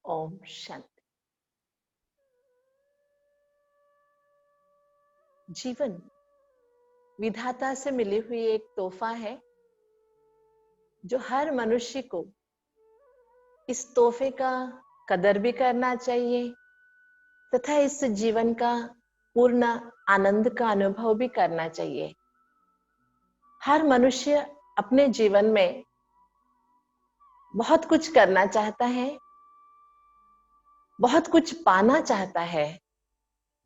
ओम शांति। जीवन विधाता से मिली हुई एक तोहफा है जो हर मनुष्य को इस तोहफे का कदर भी करना चाहिए तथा इस जीवन का पूर्ण आनंद का अनुभव भी करना चाहिए। हर मनुष्य अपने जीवन में बहुत कुछ करना चाहता है, बहुत कुछ पाना चाहता है,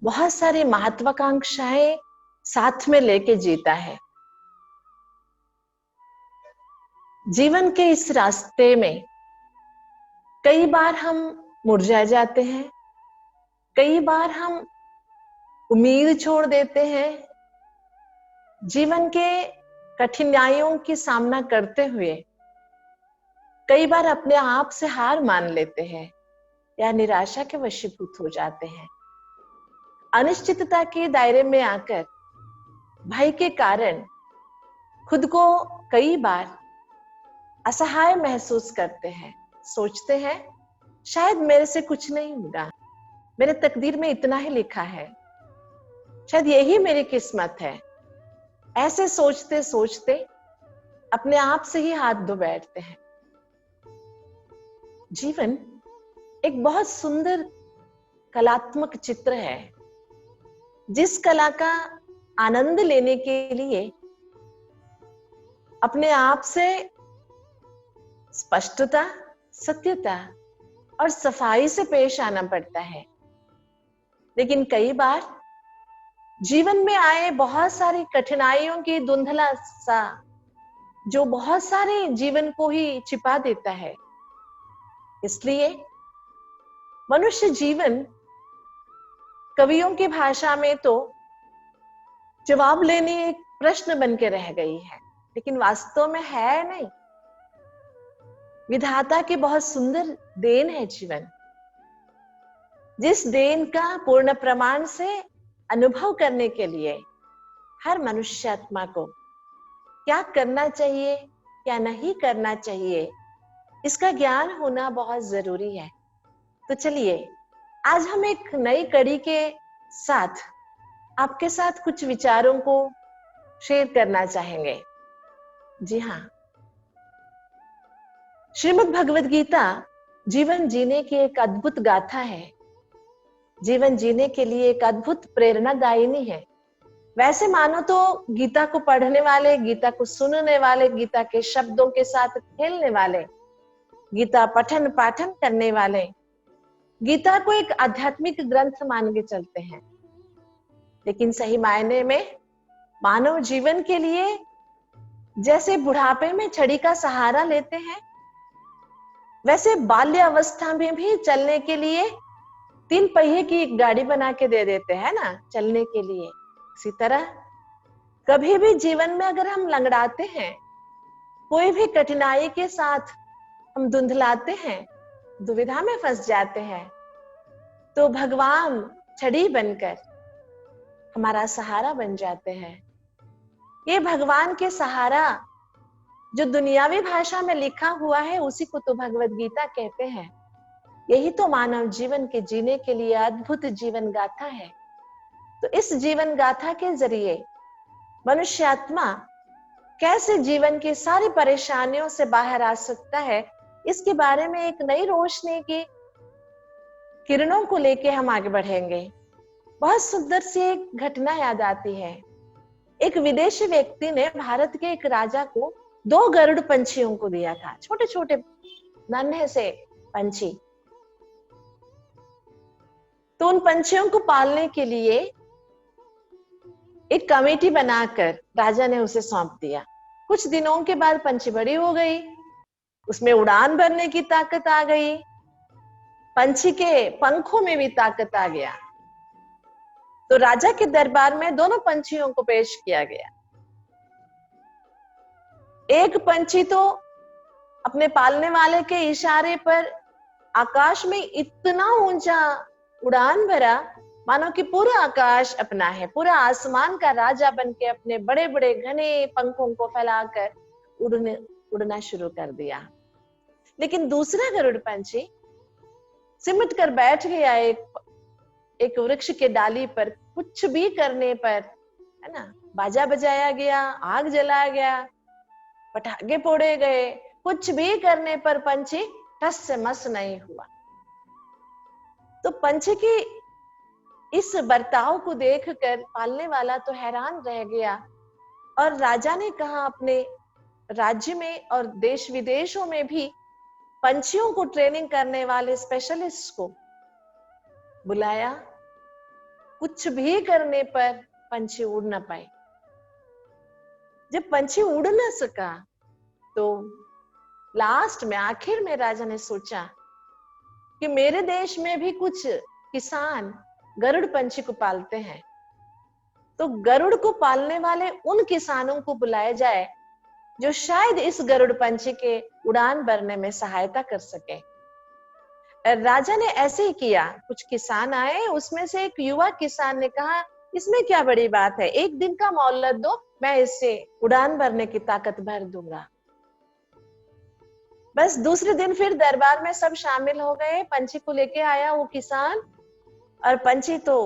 बहुत सारी महत्वाकांक्षाएं साथ में लेके जीता है। जीवन के इस रास्ते में कई बार हम मुरझा जाते हैं, कई बार हम उम्मीद छोड़ देते हैं। जीवन के कठिनाइयों की सामना करते हुए कई बार अपने आप से हार मान लेते हैं या निराशा के वशीभूत हो जाते हैं। अनिश्चितता के दायरे में आकर भय के कारण खुद को कई बार असहाय महसूस करते हैं। सोचते हैं शायद मेरे से कुछ नहीं होगा, मेरे तकदीर में इतना ही लिखा है, शायद यही मेरी किस्मत है। ऐसे सोचते सोचते अपने आप से ही हाथ धो बैठते हैं। जीवन एक बहुत सुंदर कलात्मक चित्र है, जिस कला का आनंद लेने के लिए अपने आप से स्पष्टता, सत्यता और सफाई से पेश आना पड़ता है। लेकिन कई बार जीवन में आए बहुत सारी कठिनाइयों की धुंधला सा जो बहुत सारे जीवन को ही छिपा देता है। इसलिए मनुष्य जीवन कवियों की भाषा में तो जवाब लेने एक प्रश्न बन के रह गई है, लेकिन वास्तव में है नहीं। विधाता की बहुत सुंदर देन है जीवन, जिस देन का पूर्ण प्रमाण से अनुभव करने के लिए हर मनुष्यात्मा को क्या करना चाहिए, क्या नहीं करना चाहिए, इसका ज्ञान होना बहुत जरूरी है। तो चलिए आज हम एक नई कड़ी के साथ आपके साथ कुछ विचारों को शेयर करना चाहेंगे। जी हाँ, श्रीमद् भगवद गीता जीवन जीने की एक अद्भुत गाथा है, जीवन जीने के लिए एक अद्भुत प्रेरणादायिनी है। वैसे मानो तो गीता को पढ़ने वाले, गीता को सुनने वाले, गीता के शब्दों के साथ खेलने वाले, गीता पठन पाठन करने वाले गीता को एक आध्यात्मिक ग्रंथ मान के चलते हैं। लेकिन सही मायने में मानव जीवन के लिए जैसे बुढ़ापे में छड़ी का सहारा लेते हैं, वैसे बाल्य अवस्था में भी चलने के लिए 3 पहिए की एक गाड़ी बना के दे देते हैं ना, चलने के लिए। इसी तरह कभी भी जीवन में अगर हम लंगड़ाते हैं, कोई भी कठिनाई के साथ हम धुंधलाते हैं, दुविधा में फंस जाते हैं, तो भगवान छड़ी बनकर हमारा सहारा बन जाते हैं। ये भगवान के सहारा जो दुनियावी भाषा में लिखा हुआ है, उसी को तो भगवद गीता कहते हैं। यही तो मानव जीवन के जीने के लिए अद्भुत जीवन गाथा है। तो इस जीवन गाथा के जरिए मनुष्य आत्मा कैसे जीवन की सारी परेशानियों से बाहर आ सकता है, इसके बारे में एक नई रोशनी की किरणों को लेके हम आगे बढ़ेंगे। बहुत सुंदर सी एक घटना याद आती है। एक विदेशी व्यक्ति ने भारत के एक राजा को 2 गरुड़ पंछियों को दिया था, छोटे छोटे नन्हे से पंछी। तो उन पंछियों को पालने के लिए एक कमेटी बनाकर राजा ने उसे सौंप दिया। कुछ दिनों के बाद पंछी बड़ी हो गई, उसमें उड़ान भरने की ताकत आ गई, पंछी के पंखों में भी ताकत आ गया। तो राजा के दरबार में दोनों पंछियों को पेश किया गया। एक पंछी तो अपने पालने वाले के इशारे पर आकाश में इतना ऊंचा उड़ान भरा मानो कि पूरा आकाश अपना है, पूरा आसमान का राजा बन के अपने बड़े बड़े घने पंखों को फैलाकर उड़ना शुरू कर दिया। लेकिन दूसरा गरुड़ पंछी सिमट कर बैठ गया एक वृक्ष के डाली पर। कुछ भी करने पर, है ना, बाजा बजाया गया, आग जलाया गया, पटाखे फोड़े गए, कुछ भी करने पर पंछी टस से मस नहीं हुआ। तो पंछी की इस बर्ताव को देखकर पालने वाला तो हैरान रह गया, और राजा ने कहा अपने राज्य में और देश विदेशों में भी पंछियों को ट्रेनिंग करने वाले स्पेशलिस्ट को बुलाया। कुछ भी करने पर पंछी उड़ ना पाए। जब पंछी उड़ ना सका तो लास्ट में, आखिर में राजा ने सोचा कि मेरे देश में भी कुछ किसान गरुड़ पंछी को पालते हैं, तो गरुड़ को पालने वाले उन किसानों को बुलाया जाए जो शायद इस गरुड़ पंछी के उड़ान भरने में सहायता कर सके। राजा ने ऐसे ही किया। कुछ किसान आए, उसमें से एक युवा किसान ने कहा, इसमें क्या बड़ी बात है, एक दिन का मोहलत दो, मैं इससे उड़ान भरने की ताकत भर दूंगा। बस दूसरे दिन फिर दरबार में सब शामिल हो गए। पंछी को लेके आया वो किसान, और पंछी तो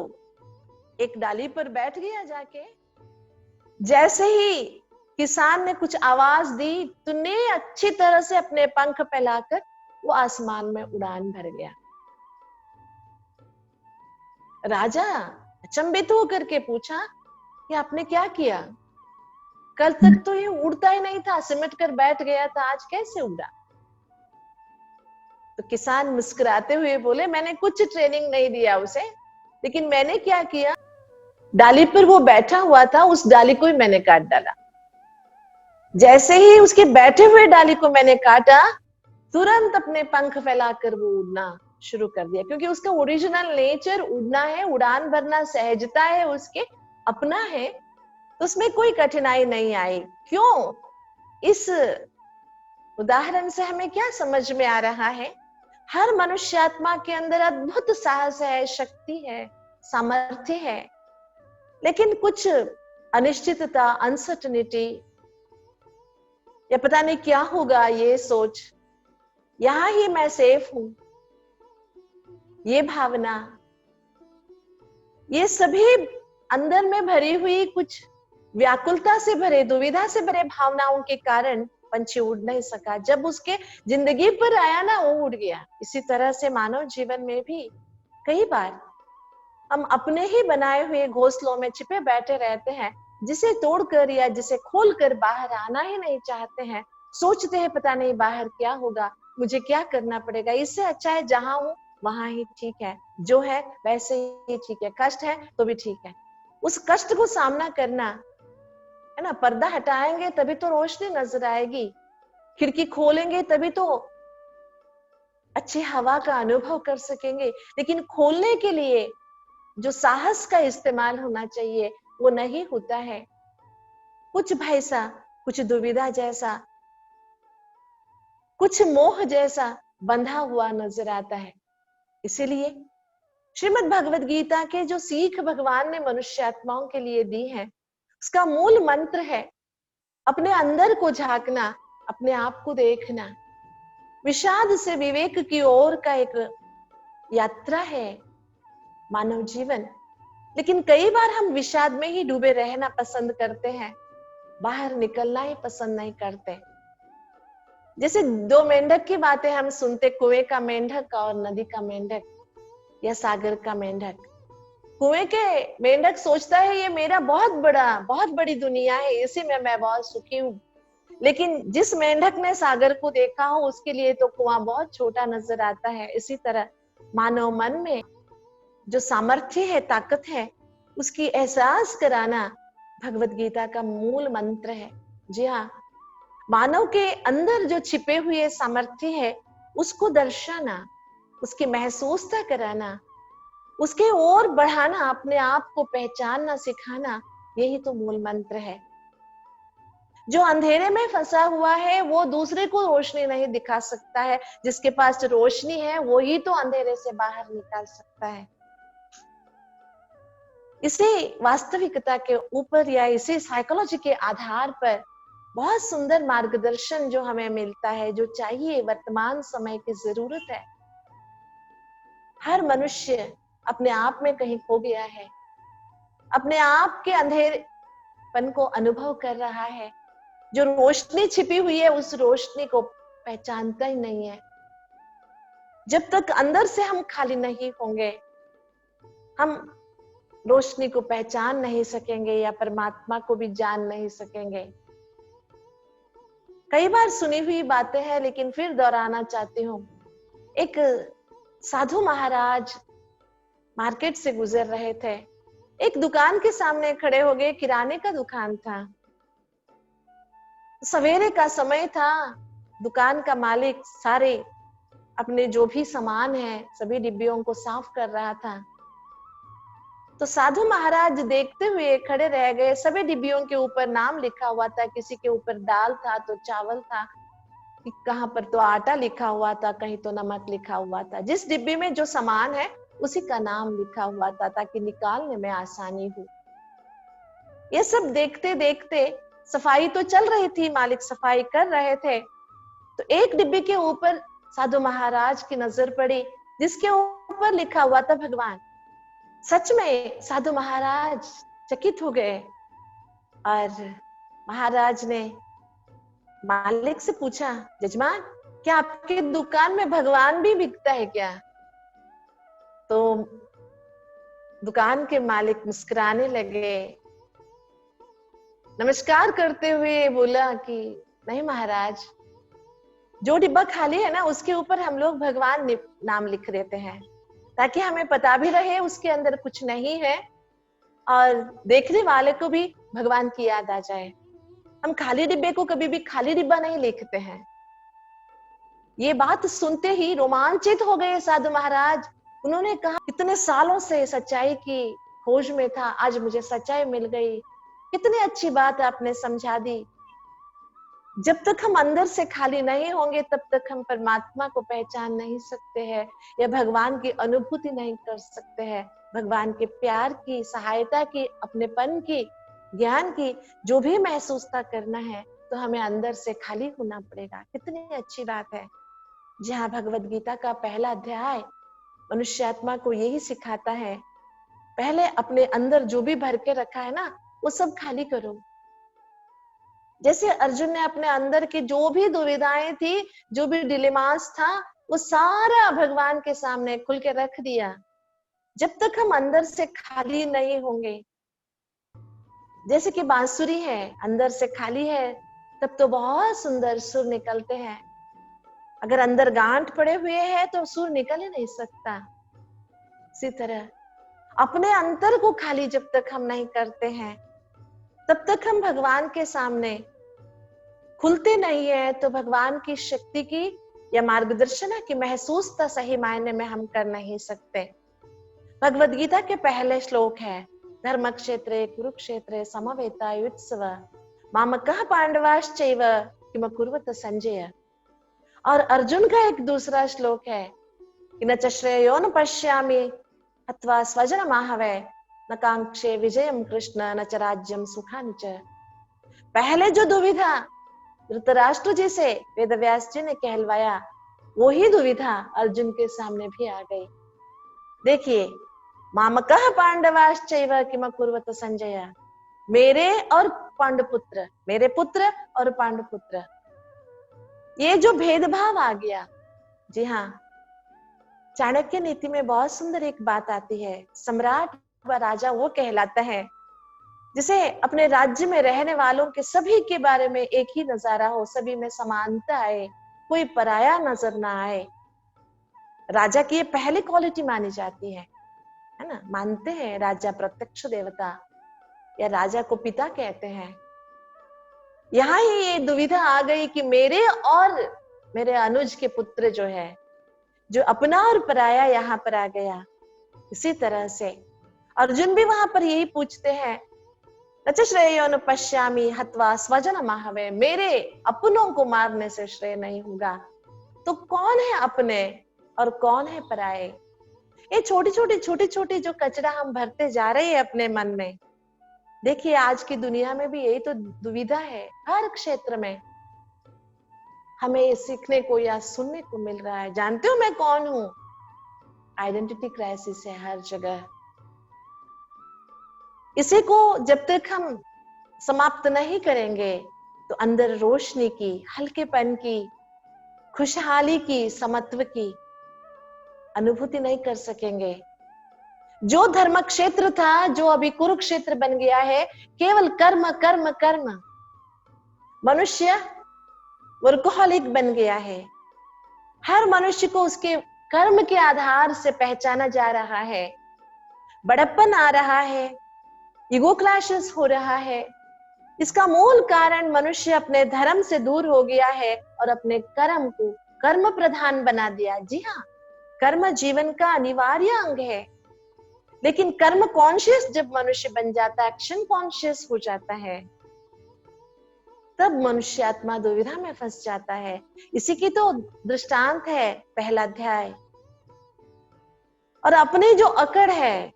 एक डाली पर बैठ गया जाके। जैसे ही किसान ने कुछ आवाज दी, तूने अच्छी तरह से अपने पंख फैलाकर वो आसमान में उड़ान भर गया। राजा अचंभित होकर के पूछा कि आपने क्या किया? कल तक तो ये उड़ता ही नहीं था, सिमट कर बैठ गया था, आज कैसे उड़ा? तो किसान मुस्कुराते हुए बोले, मैंने कुछ ट्रेनिंग नहीं दिया उसे, लेकिन मैंने क्या किया, डाली पर वो बैठा हुआ था, उस डाली को ही मैंने काट डाला। जैसे ही उसके बैठे हुए डाली को मैंने काटा, तुरंत अपने पंख फैलाकर वो उड़ना शुरू कर दिया, क्योंकि उसका ओरिजिनल नेचर उड़ना है, उड़ान भरना सहजता है उसके, अपना है, तो उसमें कोई कठिनाई नहीं आई। क्यों? इस उदाहरण से हमें क्या समझ में आ रहा है? हर मनुष्यात्मा के अंदर अद्भुत साहस है, शक्ति है, सामर्थ्य है, लेकिन कुछ अनिश्चितता, अनसर्टनिटी, या पता नहीं क्या होगा, ये सोच, यहां ही मैं सेफ हूं, ये भावना, ये सभी अंदर में भरी हुई कुछ व्याकुलता से भरे, दुविधा से भरे भावनाओं के कारण पंछी उड़ नहीं सका। जब उसके जिंदगी पर आया ना, वो उड़ गया। इसी तरह से मानव जीवन में भी कई बार हम अपने ही बनाए हुए घोंसलों में छिपे बैठे रहते हैं, जिसे तोड़कर या जिसे खोलकर बाहर आना ही नहीं चाहते हैं। सोचते हैं पता नहीं बाहर क्या होगा, मुझे क्या करना पड़ेगा, इससे अच्छा है जहां हूं वहां ही ठीक है, जो है वैसे ही ठीक है, कष्ट है तो भी ठीक है। उस कष्ट को सामना करना है ना, पर्दा हटाएंगे तभी तो रोशनी नजर आएगी, खिड़की खोलेंगे तभी तो अच्छी हवा का अनुभव कर सकेंगे। लेकिन खोलने के लिए जो साहस का इस्तेमाल होना चाहिए वो नहीं होता है। कुछ भय सा, कुछ दुविधा जैसा, कुछ मोह जैसा बंधा हुआ नजर आता है। इसीलिए श्रीमद् भगवत गीता के जो सीख भगवान ने मनुष्य आत्माओं के लिए दी है, उसका मूल मंत्र है अपने अंदर को झांकना, अपने आप को देखना। विषाद से विवेक की ओर का एक यात्रा है मानव जीवन। लेकिन कई बार हम विषाद में ही डूबे रहना पसंद करते हैं, बाहर निकलना ही पसंद नहीं करते। जैसे दो मेंढक की बातें हम सुनते, कुएं का मेंढक और नदी का मेंढक या सागर का मेंढक। कुएं के मेंढक सोचता है ये मेरा बहुत बड़ी दुनिया है, इसी में मैं बहुत सुखी हूँ। लेकिन जिस मेंढक ने सागर को देखा हो, उसके लिए तो कुआं बहुत छोटा नजर आता है। इसी तरह मानव मन में जो सामर्थ्य है, ताकत है, उसकी एहसास कराना भगवत गीता का मूल मंत्र है। जी हाँ, मानव के अंदर जो छिपे हुए सामर्थ्य है उसको दर्शाना, उसकी महसूसता कराना, उसके ओर बढ़ाना, अपने आप को पहचानना सिखाना, यही तो मूल मंत्र है। जो अंधेरे में फंसा हुआ है वो दूसरे को रोशनी नहीं दिखा सकता है, जिसके पास रोशनी है वो ही तो अंधेरे से बाहर निकाल सकता है। इसी वास्तविकता के ऊपर या इसी साइकोलॉजी के आधार पर बहुत सुंदर मार्गदर्शन जो हमें मिलता है, जो चाहिए, वर्तमान समय की जरूरत है। हर मनुष्य अपने आप में कहीं खो गया है, अपने आप के अंधेरेपन को अनुभव कर रहा है। जो रोशनी छिपी हुई है उस रोशनी को पहचानता ही नहीं है। जब तक अंदर से हम खाली नहीं होंगे, हम रोशनी को पहचान नहीं सकेंगे या परमात्मा को भी जान नहीं सकेंगे। कई बार सुनी हुई बातें हैं, लेकिन फिर दोहराना चाहती हूँ। एक साधु महाराज मार्केट से गुजर रहे थे, एक दुकान के सामने खड़े हो गए। किराने का दुकान था, सवेरे का समय था। दुकान का मालिक सारे अपने जो भी सामान है सभी डिब्बियों को साफ कर रहा था। तो साधु महाराज देखते हुए खड़े रह गए। सभी डिब्बियों के ऊपर नाम लिखा हुआ था, किसी के ऊपर दाल था तो चावल था, कहां पर तो आटा लिखा हुआ था, कहीं तो नमक लिखा हुआ था। जिस डिब्बी में जो सामान है उसी का नाम लिखा हुआ था, ताकि निकालने में आसानी हो। ये सब देखते देखते सफाई तो चल रही थी, मालिक सफाई कर रहे थे। तो एक डिब्बी के ऊपर साधु महाराज की नजर पड़ी, जिसके ऊपर लिखा हुआ था भगवान। सच में साधु महाराज चकित हो गए और महाराज ने मालिक से पूछा, जजमान क्या आपके दुकान में भगवान भी बिकता है क्या? तो दुकान के मालिक मुस्कुराने लगे, नमस्कार करते हुए बोला कि नहीं महाराज, जो डिब्बा खाली है ना उसके ऊपर हम लोग भगवान नाम लिख देते हैं, ताकि हमें पता भी रहे उसके अंदर कुछ नहीं है और देखने वाले को भी भगवान की याद आ जाए। हम खाली डिब्बे को कभी भी खाली डिब्बा नहीं लिखते हैं। ये बात सुनते ही रोमांचित हो गए साधु महाराज। उन्होंने कहा, इतने सालों से सच्चाई की खोज में था, आज मुझे सच्चाई मिल गई। कितनी अच्छी बात आपने समझा दी। जब तक हम अंदर से खाली नहीं होंगे तब तक हम परमात्मा को पहचान नहीं सकते हैं या भगवान की अनुभूति नहीं कर सकते हैं। भगवान के प्यार की, सहायता की, अपनेपन की, ज्ञान की जो भी महसूसता करना है तो हमें अंदर से खाली होना पड़ेगा। कितनी अच्छी बात है। जहाँ भगवत गीता का पहला अध्याय मनुष्यात्मा को यही सिखाता है, पहले अपने अंदर जो भी भर के रखा है ना वो सब खाली करो। जैसे अर्जुन ने अपने अंदर की जो भी दुविधाएं थी, जो भी डिलेमास था, वो सारा भगवान के सामने खुल के रख दिया। जब तक हम अंदर से खाली नहीं होंगे, जैसे कि बांसुरी है अंदर से खाली है तब तो बहुत सुंदर सुर निकलते हैं, अगर अंदर गांठ पड़े हुए हैं तो सुर निकल ही नहीं सकता। इसी तरह अपने अंतर को खाली जब तक हम नहीं करते हैं तब तक हम भगवान के सामने खुलते नहीं है, तो भगवान की शक्ति की या मार्गदर्शन की महसूसता सही मायने में हम कर नहीं सकते। भगवद गीता के पहले श्लोक है, धर्म क्षेत्रे कुरुक्षेत्रे समवेतायुत्सव मामकः पांडवाश्चैव किम कुर्वत संजय। और अर्जुन का एक दूसरा श्लोक है कि न च श्रेयो न पश्यामि हत्वा स्वजनमाहवे न कांक्षे विजयम कृष्ण न च राज्यम सुखानि च। पहले जो दुविधा धृतराष्ट्र जी से वेदव्यास जी ने कहलवाया, वो ही दुविधा अर्जुन के सामने भी आ गई। देखिए, मामकः पांडवाश्चैव किम कुर्वत संजय, मेरे और पांडुपुत्र, मेरे पुत्र और पांडुपुत्र, ये जो भेदभाव आ गया। जी हाँ, चाणक्य नीति में बहुत सुंदर एक बात आती है, सम्राट व राजा वो कहलाता है जिसे अपने राज्य में रहने वालों के सभी के बारे में एक ही नजारा हो, सभी में समानता आए, कोई पराया नजर ना आए। राजा की ये पहली क्वालिटी मानी जाती है ना। मानते हैं राजा प्रत्यक्ष देवता या राजा को पिता कहते हैं। यहाँ ही ये दुविधा आ गई कि मेरे और मेरे अनुज के पुत्र जो है, जो अपना और पराया यहाँ पर आ गया। इसी तरह से अर्जुन भी वहां पर यही पूछते हैं, न च श्रेयो न पश्यामि हत्वा स्वजनमाहवे, मेरे अपनों को मारने से श्रेय नहीं होगा। तो कौन है अपने और कौन है पराये? ये छोटी छोटी जो कचरा हम भरते जा रहे हैं अपने मन में। देखिए, आज की दुनिया में भी यही तो दुविधा है। हर क्षेत्र में हमें ये सीखने को या सुनने को मिल रहा है। जानते हो मैं कौन हूं? आइडेंटिटी क्राइसिस है हर जगह। इसी को जब तक हम समाप्त नहीं करेंगे तो अंदर रोशनी की, हल्केपन की, खुशहाली की, समत्व की अनुभूति नहीं कर सकेंगे। जो धर्म क्षेत्र था, जो अभी कुरुक्षेत्र बन गया है, केवल कर्म कर्म कर्म, मनुष्य वर्कोहॉलिक बन गया है। हर मनुष्य को उसके कर्म के आधार से पहचाना जा रहा है, बड़प्पन आ रहा है, ईगो क्लैशेस हो रहा है। इसका मूल कारण मनुष्य अपने धर्म से दूर हो गया है और अपने कर्म को कर्म प्रधान बना दिया। जी हाँ, कर्म जीवन का अनिवार्य अंग है, लेकिन कर्म कॉन्शियस जब मनुष्य बन जाता है, एक्शन कॉन्शियस हो जाता है, तब मनुष्य आत्मा दुविधा में फंस जाता है। इसी की तो दृष्टांत है पहला अध्याय। और अपनी जो अकड़ है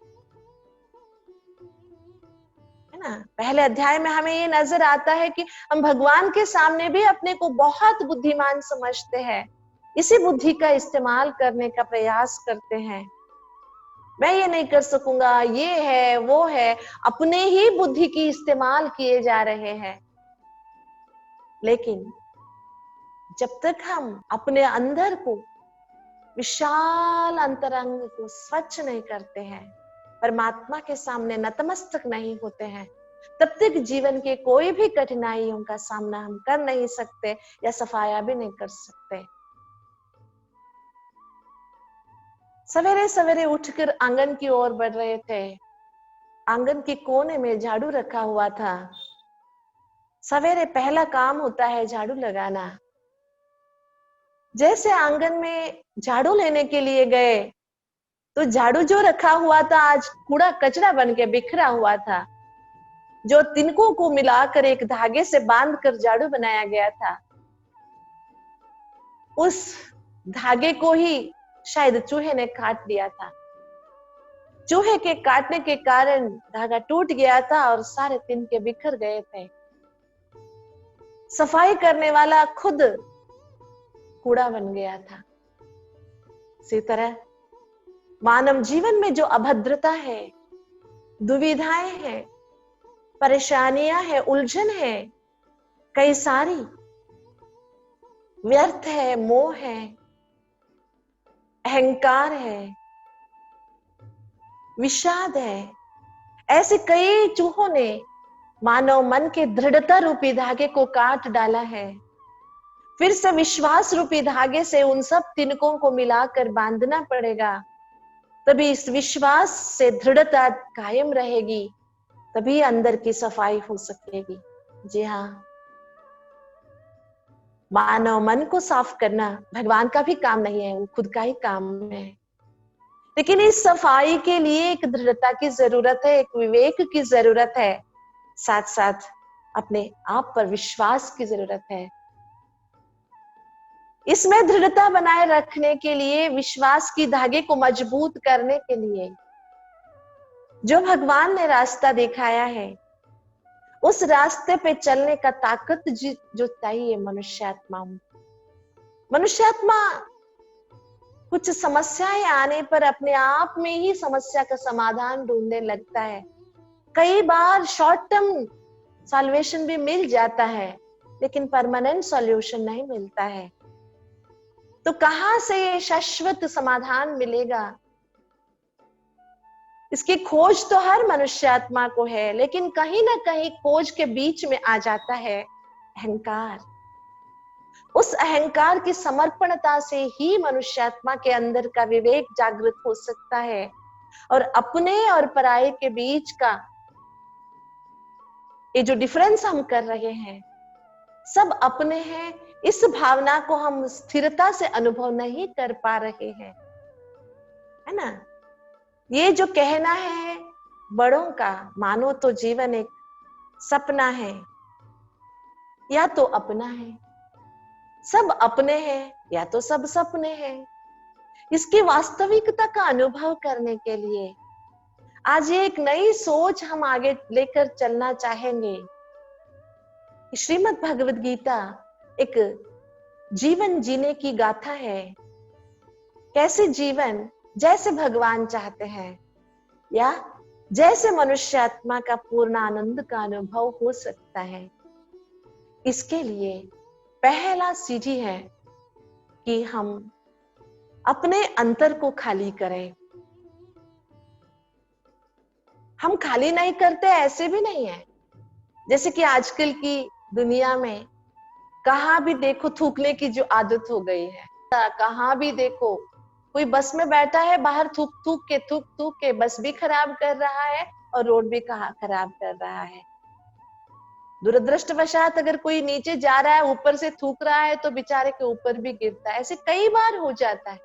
ना, पहले अध्याय में हमें ये नजर आता है कि हम भगवान के सामने भी अपने को बहुत बुद्धिमान समझते हैं, इसी बुद्धि का इस्तेमाल करने का प्रयास करते हैं। मैं ये नहीं कर सकूंगा, ये है वो है, अपने ही बुद्धि की इस्तेमाल किए जा रहे हैं। लेकिन जब तक हम अपने अंदर को, विशाल अंतरंग को स्वच्छ नहीं करते हैं, परमात्मा के सामने नतमस्तक नहीं होते हैं, तब तक जीवन के कोई भी कठिनाइयों का सामना हम कर नहीं सकते या सफाया भी नहीं कर सकते। सवेरे सवेरे उठकर आंगन की ओर बढ़ रहे थे। आंगन के कोने में झाड़ू रखा हुआ था। सवेरे पहला काम होता है झाड़ू लगाना। जैसे आंगन में झाड़ू लेने के लिए गए तो झाड़ू जो रखा हुआ था आज कूड़ा कचरा बन के बिखरा हुआ था। जो तिनकों को मिलाकर एक धागे से बांधकर झाड़ू बनाया गया था, उस धागे को ही शायद चूहे ने काट लिया था। चूहे के काटने के कारण धागा टूट गया था और सारे तिनके बिखर गए थे। सफाई करने वाला खुद कूड़ा बन गया था। इसी तरह मानव जीवन में जो अभद्रता है, दुविधाएं हैं, परेशानियां हैं, उलझन है, कई सारी व्यर्थ है, मोह है, अहंकार है, विषाद है, ऐसे कई चूहों ने मानव मन के दृढ़ता रूपी धागे को काट डाला है। फिर से विश्वास रूपी धागे से उन सब तिनकों को मिलाकर बांधना पड़ेगा, तभी इस विश्वास से दृढ़ता कायम रहेगी, तभी अंदर की सफाई हो सकेगी। जी हाँ, मानव मन को साफ करना भगवान का भी काम नहीं है, वो खुद का ही काम है। लेकिन इस सफाई के लिए एक दृढ़ता की जरूरत है, एक विवेक की जरूरत है, साथ साथ अपने आप पर विश्वास की जरूरत है। इसमें दृढ़ता बनाए रखने के लिए, विश्वास की धागे को मजबूत करने के लिए जो भगवान ने रास्ता दिखाया है, उस रास्ते पे चलने का ताकत जो चाहिए मनुष्यात्मा। मनुष्यात्मा कुछ समस्याएं आने पर अपने आप में ही समस्या का समाधान ढूंढने लगता है। कई बार शॉर्ट टर्म सॉल्यूशन भी मिल जाता है, लेकिन परमानेंट सॉल्यूशन नहीं मिलता है। तो कहां से ये शाश्वत समाधान मिलेगा? इसकी खोज तो हर मनुष्यात्मा को है, लेकिन कहीं ना कहीं खोज के बीच में आ जाता है अहंकार। उस अहंकार की समर्पणता से ही मनुष्यात्मा के अंदर का विवेक जागृत हो सकता है और अपने और पराये के बीच का ये जो डिफरेंस हम कर रहे हैं, सब अपने हैं, इस भावना को हम स्थिरता से अनुभव नहीं कर पा रहे हैं, है ना। ये जो कहना है बड़ों का, मानो तो जीवन एक सपना है या तो अपना है, सब अपने हैं या तो सब सपने हैं। इसकी वास्तविकता का अनुभव करने के लिए आज ये एक नई सोच हम आगे लेकर चलना चाहेंगे। श्रीमद् भगवद गीता एक जीवन जीने की गाथा है। कैसे जीवन जैसे भगवान चाहते हैं, या जैसे मनुष्य आत्मा का पूर्ण आनंद का अनुभव हो सकता है। इसके लिए पहला सीढ़ी है कि हम अपने अंतर को खाली करें। हम खाली नहीं करते ऐसे भी नहीं है। जैसे कि आजकल की दुनिया में कहां भी देखो थूकने की जो आदत हो गई है, कहां भी देखो कोई बस में बैठा है, बाहर थूक थूक के बस भी खराब कर रहा है और रोड भी खराब कर रहा है। दुरदृष्टवशात अगर कोई नीचे जा रहा है, ऊपर से थूक रहा है, तो बेचारे के ऊपर भी गिरता है। ऐसे कई बार हो जाता है।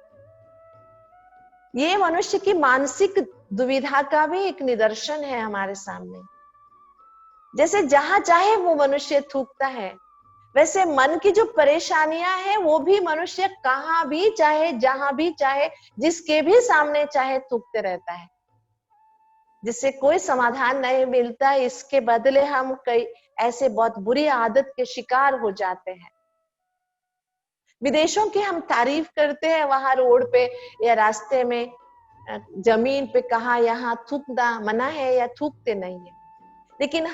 ये मनुष्य की मानसिक दुविधा का भी एक निदर्शन है हमारे सामने। जैसे जहां चाहे वो मनुष्य थूकता है, वैसे मन की जो परेशानियां हैं वो भी मनुष्य कहां भी चाहे, जहां भी चाहे, जिसके भी सामने चाहे थूकते रहता है, जिससे कोई समाधान नहीं मिलता। इसके बदले हम कई ऐसे बहुत बुरी आदत के शिकार हो जाते हैं। विदेशों की हम तारीफ करते हैं, वहां रोड पे या रास्ते में, जमीन पे कहा यहाँ थूकना मना है या थूकते नहीं है। लेकिन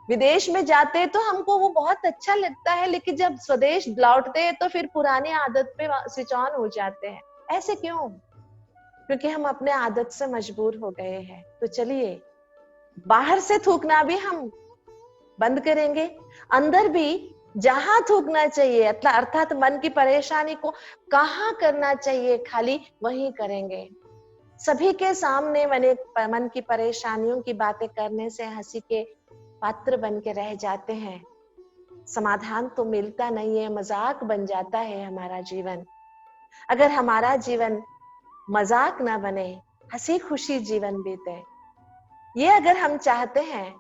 विदेश में जाते तो हमको वो बहुत अच्छा लगता है, लेकिन जब स्वदेश लौटते हैं तो फिर पुरानी आदत पे स्विच ऑन हो जाते हैं। ऐसे क्यों? क्योंकि हम अपने आदत से मजबूर हो गए हैं। तो चलिए बाहर से थूकना भी हम बंद करेंगे, अंदर भी जहां थूकना चाहिए, अर्थात मन की परेशानी को कहाँ करना चाहिए खाली, वहीं करेंगे। सभी के सामने मन की परेशानियों की बातें करने से हंसी के पात्र बन के रह जाते हैं। समाधान तो मिलता नहीं है, मजाक बन जाता है हमारा जीवन। अगर हमारा जीवन मजाक ना बने, हंसी खुशी जीवन बीते, ये अगर हम चाहते हैं,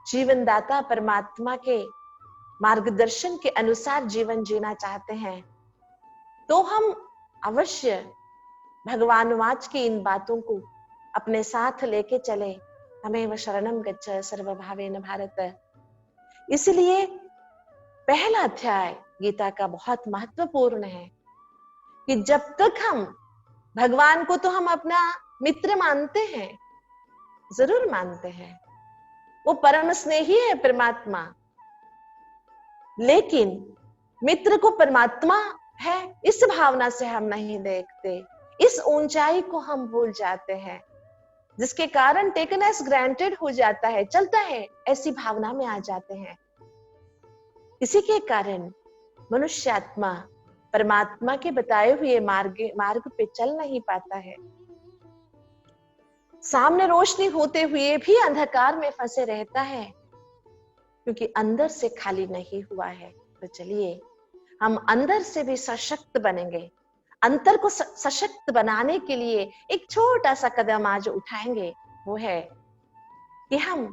जीवन दाता परमात्मा के मार्गदर्शन के अनुसार जीवन जीना चाहते हैं, तो हम अवश्य भगवान वाच की इन बातों को अपने साथ लेके चले। तमेव शरणम गच्छ सर्वभावेन भारत। इसलिए पहला अध्याय गीता का बहुत महत्वपूर्ण है कि जब तक हम भगवान को तो हम अपना मित्र मानते हैं, जरूर मानते हैं, वो परम स्नेही है परमात्मा, लेकिन मित्र को परमात्मा है इस भावना से हम नहीं देखते। इस ऊंचाई को हम भूल जाते हैं, जिसके कारण टेकन एज ग्रांटेड हो जाता है, चलता है, ऐसी भावना में आ जाते हैं। इसी के कारण मनुष्य आत्मा परमात्मा के बताए हुए मार्ग पे चल नहीं पाता है। सामने रोशनी होते हुए भी अंधकार में फंसे रहता है, क्योंकि अंदर से खाली नहीं हुआ है। तो चलिए हम अंदर से भी सशक्त बनेंगे। अंतर को सशक्त बनाने के लिए एक छोटा सा कदम आज उठाएंगे, वो है कि हम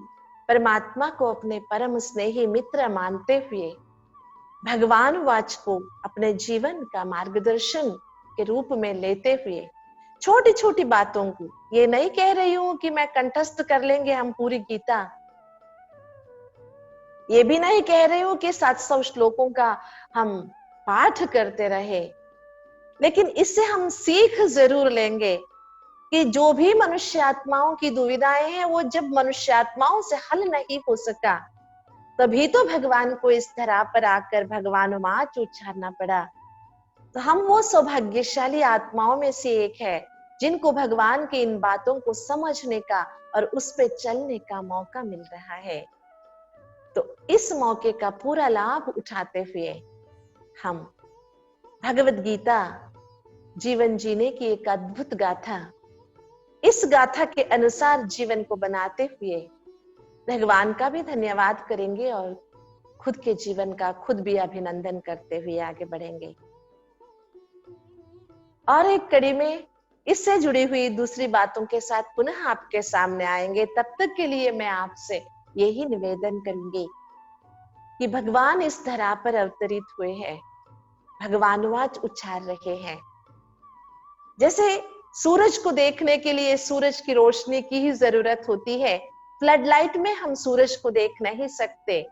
परमात्मा को अपने परम स्नेही मित्र मानते हुए भगवान वाच को अपने जीवन का मार्गदर्शन के रूप में लेते हुए छोटी छोटी बातों को, ये नहीं कह रही हूं कि मैं कंठस्थ कर लेंगे हम पूरी गीता, ये भी नहीं कह रही हूं कि 700 श्लोकों का हम पाठ करते रहे, लेकिन इससे हम सीख जरूर लेंगे कि जो भी मनुष्य आत्माओं की दुविधाएं हैं, वो जब मनुष्य आत्माओं से हल नहीं हो सका, तभी तो भगवान को इस धरा पर आकर भगवान वाच उच्चारना पड़ा। तो हम वो सौभाग्यशाली आत्माओं में से एक है, जिनको भगवान की इन बातों को समझने का और उस पे चलने का मौका मिल रहा है। तो इस मौके का पूरा लाभ उठाते हुए हम भगवत गीता जीवन जीने की एक अद्भुत गाथा, इस गाथा के अनुसार जीवन को बनाते हुए भगवान का भी धन्यवाद करेंगे और खुद के जीवन का खुद भी अभिनंदन करते हुए आगे बढ़ेंगे। और एक कड़ी में इससे जुड़ी हुई दूसरी बातों के साथ पुनः आपके सामने आएंगे। तब तक के लिए मैं आपसे यही निवेदन करूंगी कि भगवान इस धरा पर अवतरित हुए हैं, भगवान वाच उच्चार रहे हैं। जैसे सूरज को देखने के लिए सूरज की रोशनी की ही जरूरत होती है, फ्लड लाइट में हम सूरज को देख नहीं सकते,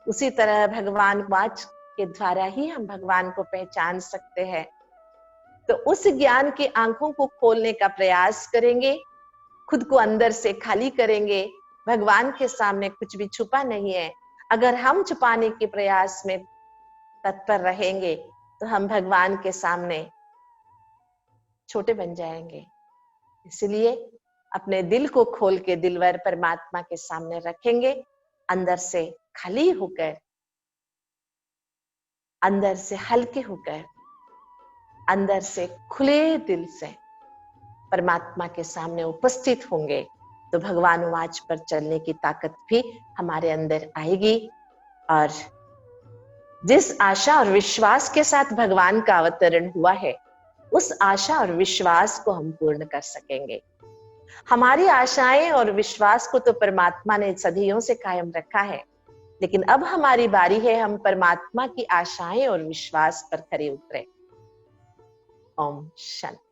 उसी तरह भगवान वाच के द्वारा ही हम भगवान को पहचान सकते हैं। तो उस ज्ञान की आंखों को खोलने का प्रयास करेंगे, खुद को अंदर से खाली करेंगे। भगवान के सामने कुछ भी छुपा नहीं है। अगर हम छुपाने के प्रयास में तत्पर रहेंगे तो हम भगवान के सामने छोटे बन जाएंगे। इसलिए अपने दिल को खोल के दिलवर परमात्मा के सामने रखेंगे, अंदर से खाली होकर, अंदर से हल्के होकर, अंदर से खुले दिल से परमात्मा के सामने उपस्थित होंगे तो भगवान वाच पर चलने की ताकत भी हमारे अंदर आएगी। और जिस आशा और विश्वास के साथ भगवान का अवतरण हुआ है, उस आशा और विश्वास को हम पूर्ण कर सकेंगे। हमारी आशाएं और विश्वास को तो परमात्मा ने सदियों से कायम रखा है, लेकिन अब हमारी बारी है हम परमात्मा की आशाएं और विश्वास पर खरे उतरे। ओम शांति।